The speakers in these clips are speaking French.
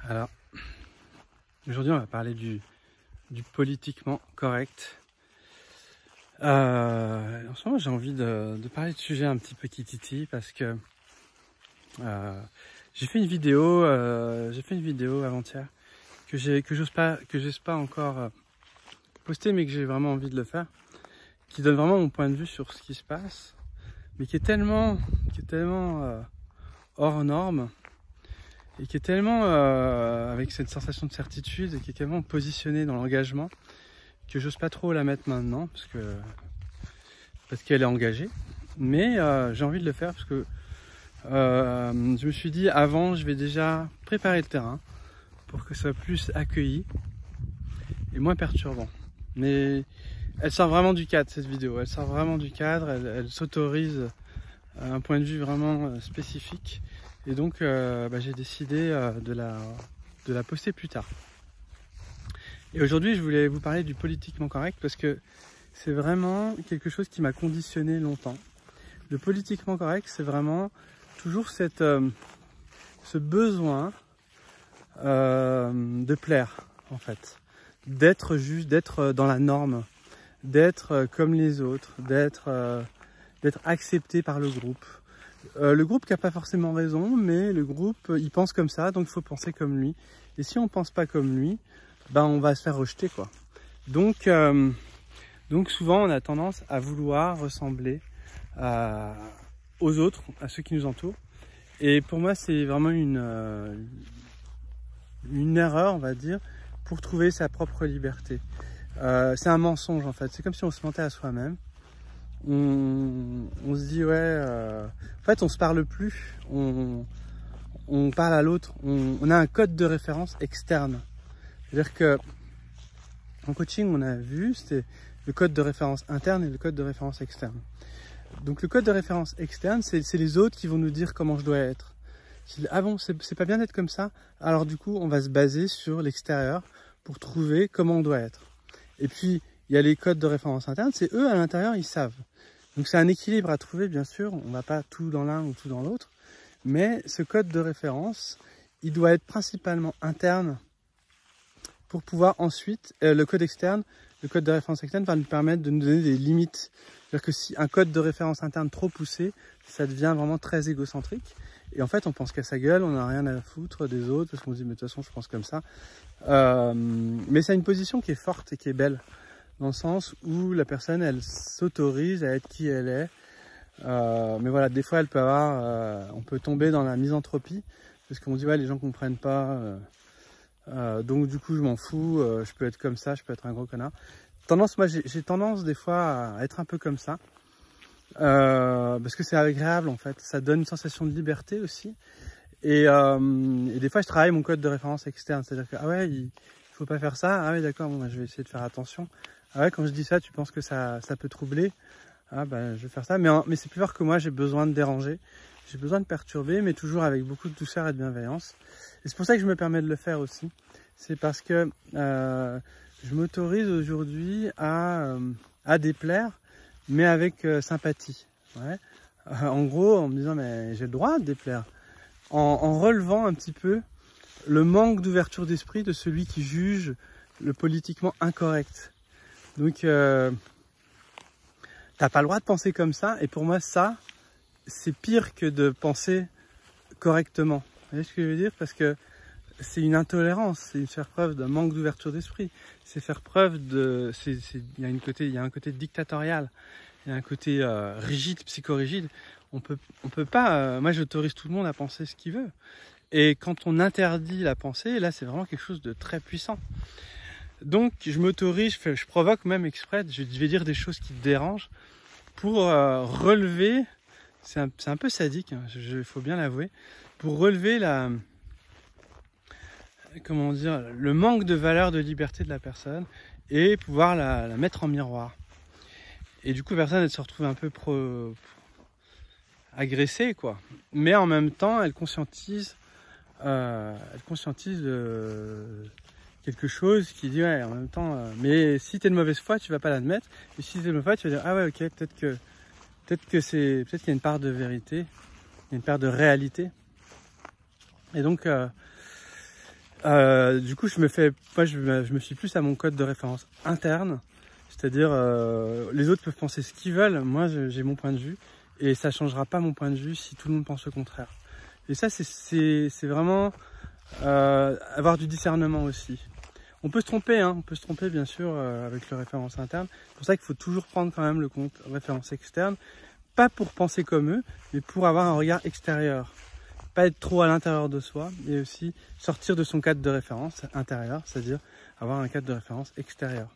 Alors, aujourd'hui on va parler du politiquement correct. En ce moment j'ai envie de parler de sujets un petit peu qui titillent parce que j'ai fait une vidéo avant-hier que j'ose pas encore poster, mais que j'ai vraiment envie de le faire, qui donne vraiment mon point de vue sur ce qui se passe, mais qui est tellement hors norme et qui est tellement avec cette sensation de certitude et qui est tellement positionné dans l'engagement que j'ose pas trop la mettre maintenant parce qu'elle est engagée, mais j'ai envie de le faire parce que je me suis dit avant je vais déjà préparer le terrain pour que ça soit plus accueilli et moins perturbant. Mais elle sort vraiment du cadre, cette vidéo, elle sort vraiment du cadre, elle s'autorise un point de vue vraiment spécifique, et donc j'ai décidé de la poster plus tard. Et aujourd'hui je voulais vous parler du politiquement correct parce que c'est vraiment quelque chose qui m'a conditionné longtemps. Le politiquement correct, c'est vraiment toujours ce besoin de plaire, en fait, d'être juste, d'être dans la norme, d'être comme les autres, d'être accepté par le groupe. Le groupe qui n'a pas forcément raison, mais le groupe il pense comme ça, donc il faut penser comme lui. Et si on ne pense pas comme lui, on va se faire rejeter, quoi. Donc souvent on a tendance à vouloir ressembler aux autres, à ceux qui nous entourent. Et pour moi c'est vraiment une erreur, on va dire, pour trouver sa propre liberté. C'est un mensonge en fait, c'est comme si on se mentait à soi-même. On se dit ouais, en fait on se parle plus, on parle à l'autre, on a un code de référence externe. C'est-à-dire que en coaching on a vu, c'était le code de référence interne et le code de référence externe. Donc le code de référence externe, c'est les autres qui vont nous dire comment je dois être. Ah bon, c'est pas bien d'être comme ça, alors du coup on va se baser sur l'extérieur pour trouver comment on doit être. Et puis il y a les codes de référence interne, c'est eux à l'intérieur, ils savent. Donc c'est un équilibre à trouver, bien sûr, on va pas tout dans l'un ou tout dans l'autre, mais ce code de référence, il doit être principalement interne pour pouvoir ensuite, le code externe, le code de référence externe va nous permettre de nous donner des limites. C'est-à-dire que si un code de référence interne trop poussé, ça devient vraiment très égocentrique. Et en fait, on pense qu'à sa gueule, on n'a rien à foutre des autres, parce qu'on se dit, mais de toute façon, je pense comme ça. Mais c'est une position qui est forte et qui est belle, dans le sens où la personne, elle s'autorise à être qui elle est. Mais voilà, des fois, elle peut avoir, on peut tomber dans la misanthropie, parce qu'on dit, ouais, les gens comprennent pas, donc du coup, je m'en fous, je peux être comme ça, je peux être un gros connard. Moi, j'ai tendance des fois à être un peu comme ça. Parce que c'est agréable en fait, ça donne une sensation de liberté aussi, et des fois je travaille mon code de référence externe, c'est-à-dire que ah ouais, il faut pas faire ça, ah ouais d'accord, bon, je vais essayer de faire attention, ah ouais, quand je dis ça tu penses que ça peut troubler, ah je vais faire ça, mais c'est plus fort que moi, j'ai besoin de déranger, j'ai besoin de perturber, mais toujours avec beaucoup de douceur et de bienveillance, et c'est pour ça que je me permets de le faire aussi, c'est parce que je m'autorise aujourd'hui à déplaire, mais avec sympathie. Ouais. En gros, en me disant, mais j'ai le droit de déplaire. En relevant un petit peu le manque d'ouverture d'esprit de celui qui juge le politiquement incorrect. Donc, t'as pas le droit de penser comme ça. Et pour moi, ça, c'est pire que de penser correctement. Vous voyez ce que je veux dire? Parce que c'est une intolérance, c'est faire preuve d'un manque d'ouverture d'esprit. C'est faire preuve de... Il y a un côté dictatorial. Il y a un côté rigide, psychorigide. On peut pas... moi, j'autorise tout le monde à penser ce qu'il veut. Et quand on interdit la pensée, là, c'est vraiment quelque chose de très puissant. Donc, je m'autorise, je provoque même exprès, je vais dire des choses qui te dérangent pour relever... C'est un peu sadique, hein, faut bien l'avouer. Pour relever comment dire, le manque de valeur de liberté de la personne et pouvoir la mettre en miroir. Et du coup, la personne, elle se retrouve un peu agressée, quoi. Mais en même temps, elle conscientise quelque chose qui dit, ouais, en même temps, mais si t'es de mauvaise foi, tu vas pas l'admettre. Et si t'es de mauvaise foi, tu vas dire, ah ouais, ok, peut-être qu'il y a une part de vérité, il y a une part de réalité. Et donc, Du coup, je me suis plus à mon code de référence interne, c'est-à-dire les autres peuvent penser ce qu'ils veulent, moi j'ai mon point de vue, et ça changera pas mon point de vue si tout le monde pense le contraire. Et ça, c'est vraiment avoir du discernement aussi. On peut se tromper, hein, on peut se tromper bien sûr avec le référence interne. C'est pour ça qu'il faut toujours prendre quand même le compte référence externe, pas pour penser comme eux, mais pour avoir un regard extérieur. Pas être trop à l'intérieur de soi, et aussi sortir de son cadre de référence intérieur, c'est-à-dire avoir un cadre de référence extérieur.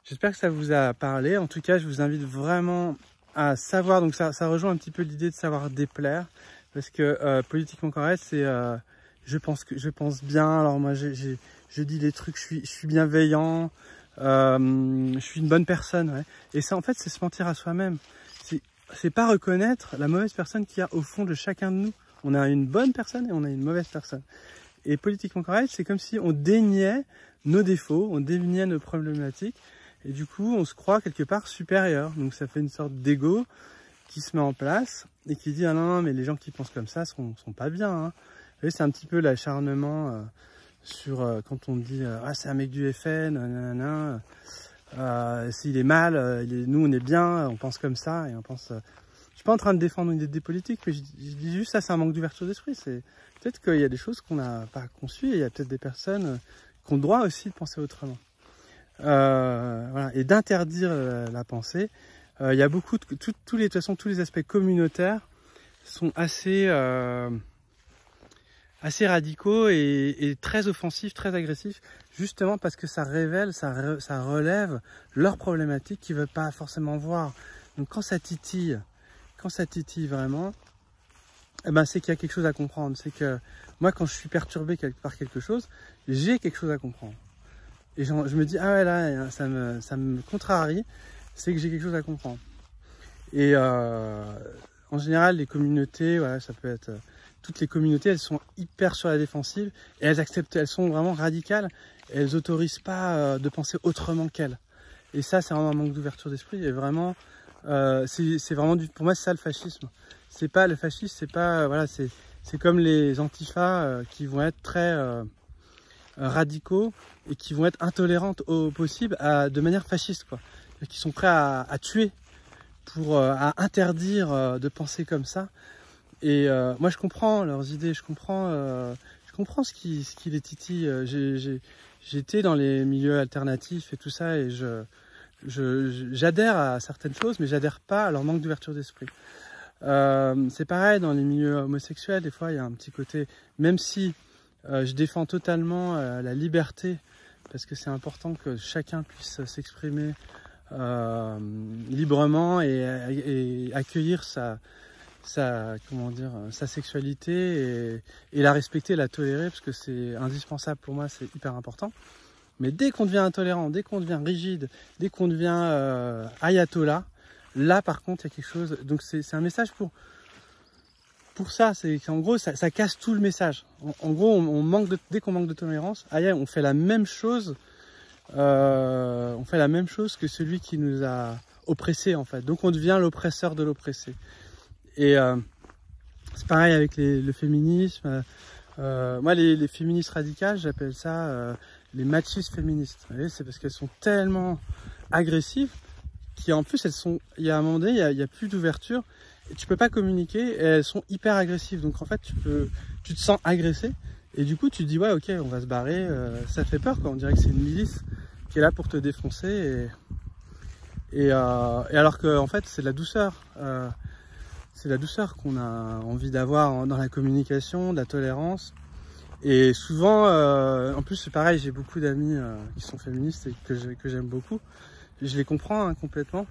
J'espère que ça vous a parlé. En tout cas, je vous invite vraiment à savoir, donc ça rejoint un petit peu l'idée de savoir déplaire, parce que politiquement correct, c'est je pense bien, alors moi je dis les trucs, je suis bienveillant, je suis une bonne personne, ouais. Et ça en fait c'est se mentir à soi-même, c'est pas reconnaître la mauvaise personne qu'il y a au fond de chacun de nous. On a une bonne personne et on a une mauvaise personne. Et politiquement correct, c'est comme si on déniait nos défauts, on déniait nos problématiques, et du coup on se croit quelque part supérieur. Donc ça fait une sorte d'ego qui se met en place et qui dit ah non mais les gens qui pensent comme ça sont pas bien, hein. C'est un petit peu l'acharnement sur quand on dit ah c'est un mec du FN, nanana, s'il est mal, nous on est bien, on pense comme ça et on pense. Je suis pas en train de défendre une idée politique, mais je dis juste ça, c'est un manque d'ouverture d'esprit. C'est peut-être qu'il y a des choses qu'on n'a pas conçues et il y a peut-être des personnes qui ont le droit aussi de penser autrement. Voilà, et d'interdire la pensée. Il y a beaucoup de de toute façon tous les aspects communautaires sont assez radicaux et très offensifs, très agressifs, justement parce que ça révèle, ça relève leurs problématiques qu'ils ne veulent pas forcément voir. Donc quand ça titille vraiment, eh ben c'est qu'il y a quelque chose à comprendre. C'est que moi, quand je suis perturbé par quelque chose, j'ai quelque chose à comprendre. Et je me dis, ah ouais, là, ça me contrarie, c'est que j'ai quelque chose à comprendre. Et en général, les communautés, voilà, ça peut être... toutes les communautés, elles sont hyper sur la défensive et elles sont vraiment radicales et elles n'autorisent pas de penser autrement qu'elles. Et ça, c'est vraiment un manque d'ouverture d'esprit et vraiment, c'est vraiment pour moi, c'est ça le fascisme. C'est pas le fascisme, c'est pas, voilà, c'est comme les antifas qui vont être très radicaux et qui vont être intolérantes au possible de manière fasciste, quoi. Qui sont prêts à tuer à interdire de penser comme ça. Et moi je comprends leurs idées, je comprends ce qui les titille. J'étais dans les milieux alternatifs et tout ça et j'adhère à certaines choses, mais j'adhère pas à leur manque d'ouverture d'esprit. C'est pareil dans les milieux homosexuels, des fois il y a un petit côté, même si je défends totalement la liberté, parce que c'est important que chacun puisse s'exprimer librement et accueillir sa sexualité et la respecter, la tolérer, parce que c'est indispensable pour moi, c'est hyper important. Mais dès qu'on devient intolérant, dès qu'on devient rigide, dès qu'on devient ayatollah, là par contre il y a quelque chose. Donc c'est un message pour ça, c'est qu'en gros ça casse tout le message. En gros dès qu'on manque de tolérance, on fait la même chose. On fait la même chose que celui qui nous a oppressés en fait. Donc on devient l'oppresseur de l'oppressé. Et c'est pareil avec le féminisme. Moi, les féministes radicales, j'appelle ça les machistes féministes. C'est parce qu'elles sont tellement agressives qu'en plus, il y a un moment donné, il y a plus d'ouverture. Et tu peux pas communiquer et elles sont hyper agressives. Donc en fait, tu te sens agressé. Et du coup, tu te dis, ouais, ok, on va se barrer. Ça fait peur, quoi. On dirait que c'est une milice qui est là pour te défoncer. Et alors que, en fait, c'est de la douceur. C'est la douceur qu'on a envie d'avoir dans la communication, de la tolérance. Et souvent, en plus c'est pareil, j'ai beaucoup d'amis qui sont féministes et que j'aime beaucoup. Je les comprends hein, complètement.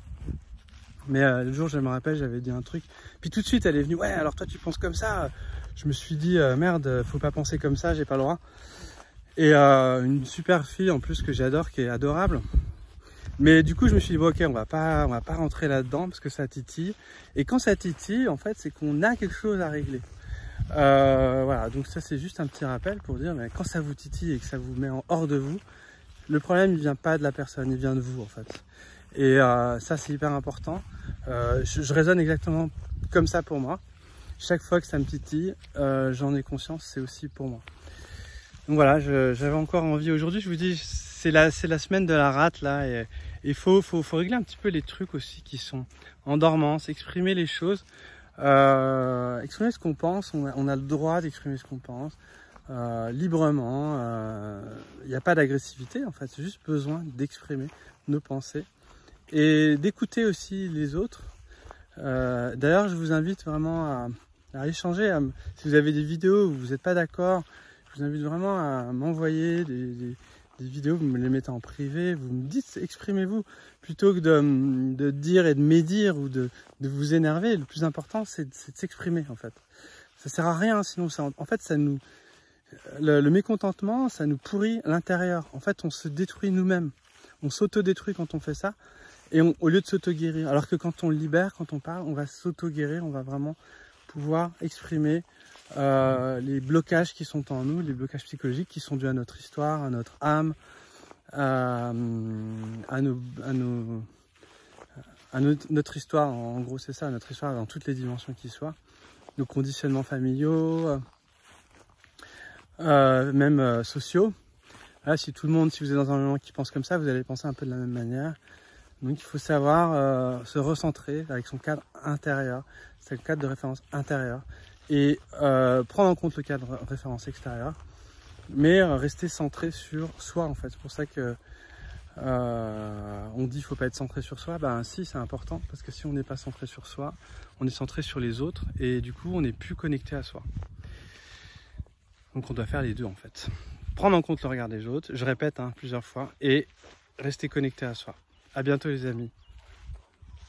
Mais le jour, je me rappelle, j'avais dit un truc. Puis tout de suite, elle est venue, ouais, alors toi tu penses comme ça. Je me suis dit, merde, faut pas penser comme ça, j'ai pas le droit. Et une super fille en plus que j'adore, qui est adorable. Mais du coup, je me suis dit, bon, ok, on va pas rentrer là-dedans parce que ça titille. Et quand ça titille, en fait, c'est qu'on a quelque chose à régler. Voilà, donc ça, c'est juste un petit rappel pour dire, mais quand ça vous titille et que ça vous met hors de vous, le problème, il vient pas de la personne, il vient de vous, en fait. Et ça, c'est hyper important. Je raisonne exactement comme ça pour moi. Chaque fois que ça me titille, j'en ai conscience, c'est aussi pour moi. Donc voilà, j'avais encore envie aujourd'hui, je vous dis, c'est la semaine de la rate là, et il faut régler un petit peu les trucs aussi qui sont en dormance, exprimer les choses, exprimer ce qu'on pense, on a le droit d'exprimer ce qu'on pense librement, il n'y a pas d'agressivité en fait, c'est juste besoin d'exprimer nos pensées et d'écouter aussi les autres. D'ailleurs, je vous invite vraiment à échanger, si vous avez des vidéos où vous n'êtes pas d'accord, je vous invite vraiment à m'envoyer des vidéos, vous me les mettez en privé, vous me dites, exprimez-vous, plutôt que de dire et de médire ou de vous énerver. Le plus important, c'est de s'exprimer en fait. Ça sert à rien, sinon en fait, le mécontentement, ça nous pourrit l'intérieur. En fait, on se détruit nous-mêmes, on s'auto-détruit quand on fait ça, et au lieu de s'auto-guérir. Alors que quand on libère, quand on parle, on va s'auto-guérir, on va vraiment pouvoir exprimer les blocages qui sont en nous, les blocages psychologiques qui sont dus à notre histoire, à notre âme, à notre histoire. En gros, c'est ça, notre histoire dans toutes les dimensions qui soient, nos conditionnements familiaux, même sociaux. Là, si vous êtes dans un moment qui pense comme ça, vous allez penser un peu de la même manière. Donc il faut savoir se recentrer avec son cadre intérieur, c'est le cadre de référence intérieur, et prendre en compte le cadre de référence extérieur, mais rester centré sur soi en fait. C'est pour ça que on dit qu'il ne faut pas être centré sur soi. Ben si, c'est important, parce que si on n'est pas centré sur soi, on est centré sur les autres, et du coup on n'est plus connecté à soi. Donc on doit faire les deux en fait. Prendre en compte le regard des autres, je répète plusieurs fois, et rester connecté à soi. À bientôt les amis.